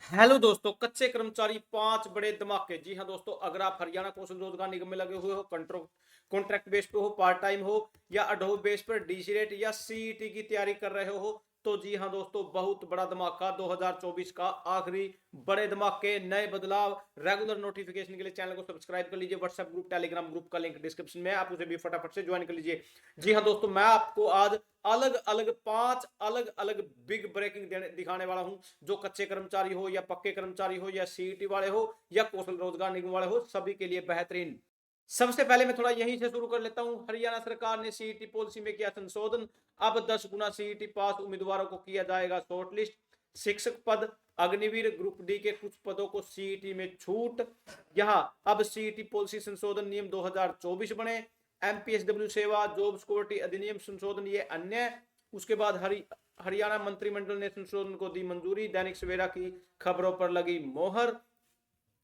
Hello दोस्तों, कच्चे कर्मचारी पांच बड़े धमाके। जी हाँ दोस्तों, अगर आप हरियाणा कौशल रोजगार निगम में लगे हुए हो, कॉन्ट्रैक्ट बेस पे हो, पार्ट टाइम हो या अडोब बेस पर डीसी रेट या सीईटी की तैयारी कर रहे हो, तो जी हाँ दोस्तों, बहुत बड़ा धमाका 2024 का आखिरी बड़े धमाके, नए बदलाव। रेगुलर नोटिफिकेशन के लिए चैनल को सब्सक्राइब कर लीजिए। व्हाट्सएप ग्रुप, टेलीग्राम ग्रुप का लिंक डिस्क्रिप्शन में है, आप उसे भी फटाफट से ज्वाइन कर लीजिए। जी हाँ दोस्तों, मैं आपको आज अलग अलग पांच अलग अलग बिग ब्रेकिंग दिखाने वाला हूं। जो कच्चे कर्मचारी हो या पक्के कर्मचारी हो या सीईटी वाले हो या कौशल रोजगार निगम वाले हो, सभी के लिए बेहतरीन। सबसे पहले मैं थोड़ा यहीं से शुरू कर लेता हूं। हरियाणा सरकार ने सीईटी पॉलिसी में किया संशोधन। अब 10 गुना सीईटी पास उम्मीदवारों को किया जाएगा शॉर्टलिस्ट। शिक्षक पद, अग्निवीर, ग्रुप डी के कुछ पदों को सीईटी में छूट। यहां अब सीईटी पॉलिसी संशोधन नियम 2024 बने। एमपीएसडब्ल्यू सेवा जॉब सिक्योरिटी अधिनियम संशोधन, ये अन्य। उसके बाद हरियाणा मंत्रिमंडल ने संशोधन को दी मंजूरी। दैनिक सवेरा की खबरों पर लगी मोहर।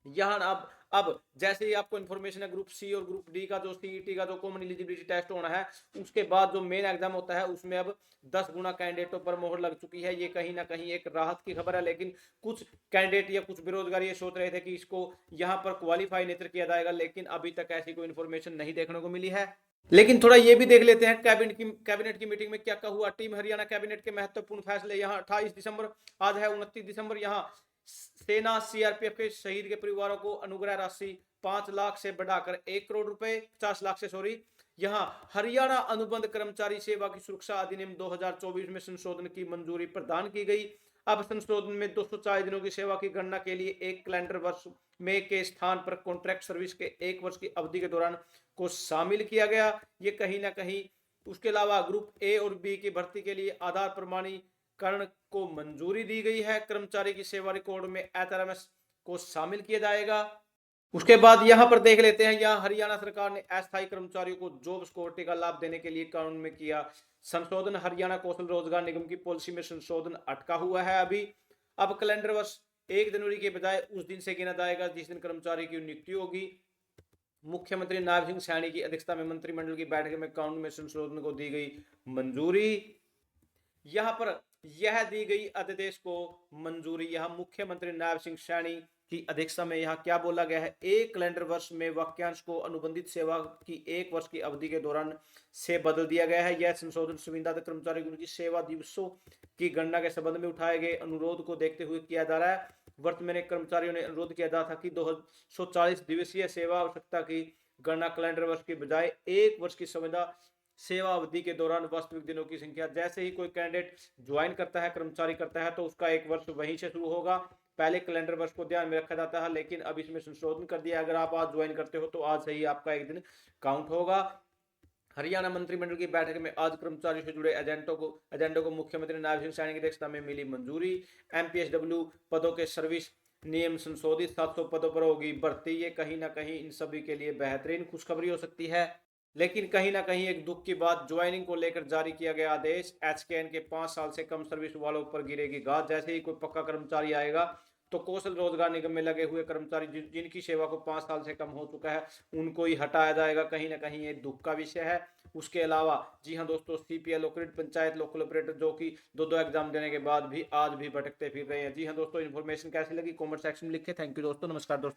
यहाँ अब जैसे ही आपको इन्फॉर्मेशन है, ग्रुप सी और ग्रुप डी का जो सीईटी का जो कॉमन एलिजिबिलिटी टेस्ट होना है, उसके बाद जो मेन एग्जाम होता है, उसमें अब 10 गुना कैंडिडेटों पर मोहर लग चुकी है। ये कहीं ना कहीं एक राहत की खबर है, लेकिन कुछ कैंडिडेट या कुछ बेरोजगार ये सोच रहे थे कि इसको यहाँ पर क्वालिफाई नहीं किया जाएगा, लेकिन अभी तक ऐसी कोई इन्फॉर्मेशन नहीं देखने को मिली है। लेकिन थोड़ा ये भी देख लेते हैं कैबिनेट की मीटिंग में क्या क्या हुआ। टीम हरियाणा कैबिनेट के महत्वपूर्ण फैसले। यहाँ 28 दिसंबर, आज है 29 दिसंबर। यहाँ सेना सीआरपीएफ के शहीद के परिवारों को अनुग्रह राशि 5 लाख से बढ़ाकर 1 करोड़ रुपए, 50 लाख से, सॉरी। यहाँ हरियाणा अनुबंध कर्मचारी सेवा की सुरक्षा अधिनियम 2024 में संशोधन की मंजूरी प्रदान की गई। अब संशोधन में 240 दिनों की सेवा की गणना के लिए एक कैलेंडर वर्ष में के स्थान पर कॉन्ट्रैक्ट सर्विस के 1 वर्ष की अवधि के दौरान को शामिल किया गया। ये कहीं ना कहीं। उसके अलावा ग्रुप ए और बी की भर्ती के लिए आधार प्रमाणीकरण को मंजूरी दी गई है। कर्मचारी की सेवा रिकॉर्ड में एचआरएमएस को शामिल किया जाएगा। उसके बाद यहां पर देख लेते हैं, यहां हरियाणा सरकार ने अस्थायी कर्मचारियों को जॉब सिक्योरिटी का लाभ देने के लिए कानून में किया संशोधन। हरियाणा कौशल रोजगार निगम की पॉलिसी में संशोधन अटका हुआ है अभी। अब कैलेंडर वर्ष 1 जनवरी के बजाय उस दिन से गिना जाएगा जिस दिन कर्मचारी की नियुक्ति होगी। मुख्यमंत्री नायब सिंह सैनी की अध्यक्षता में मंत्रिमंडल की बैठक में कानून में संशोधन को दी गई मंजूरी। यहां पर यह दी गई अध्यादेश को मंजूरी। यहां मुख्यमंत्री नायब सिंह सैनी की अध्यक्षता में यहां क्या बोला गया है, एक कैलेंडर वर्ष में वाक्यांश को अनुबंधित सेवा की 1 वर्ष की अवधि के दौरान से बदल दिया गया है। यह संशोधन संविदा कर्मचारी की सेवा दिवसों की गणना के संबंध में उठाए गए अनुरोध को देखते हुए किया जा रहा है। वर्तमान कर्मचारियों ने अनुरोध किया था कि 240 दिवसीय सेवा आवश्यकता की गणना कैलेंडर वर्ष की बजाय 1 वर्ष की संविदा सेवा अवधि के दौरान वास्तविक दिनों की संख्या। जैसे ही कोई कैंडिडेट ज्वाइन करता है, कर्मचारी करता है, तो उसका 1 वर्ष वहीं से शुरू होगा। पहले कैलेंडर वर्ष को ध्यान में रखा जाता है, लेकिन अब इसमें संशोधन कर दिया। अगर आप आज ज्वाइन करते हो तो आज से ही आपका एक दिन काउंट होगा। हरियाणा मंत्रिमंडल की बैठक में आज कर्मचारियों से जुड़े एजेंडों को मुख्यमंत्री नायब सिंह सैनी की अध्यक्षता में मिली मंजूरी। एमपीएसडब्ल्यू पदों के सर्विस नियम संशोधित, 700 पदों पर होगी भर्ती। ये कहीं ना कहीं इन सभी के लिए बेहतरीन खुशखबरी हो सकती है। लेकिन कहीं ना कहीं एक दुख की बात, ज्वाइनिंग को लेकर जारी किया गया आदेश। एचकेएन के 5 साल से कम सर्विस वालों पर गिरेगी गाज। जैसे ही कोई पक्का कर्मचारी आएगा तो कौशल रोजगार निगम में लगे हुए कर्मचारी जिनकी सेवा को 5 साल से कम हो चुका है, उनको ही हटाया जाएगा। कहीं ना कहीं ये दुख का विषय है। उसके अलावा जी हाँ दोस्तों, CPL operator, panchayat local operator, जो कि दो एग्जाम देने के बाद भी आज भी भटकते फिर रहे हैं। जी हाँ दोस्तों, इन्फॉर्मेशन कैसी लगी कमेंट सेक्शन में लिखे। थैंक यू दोस्तों, नमस्कार दोस्तों।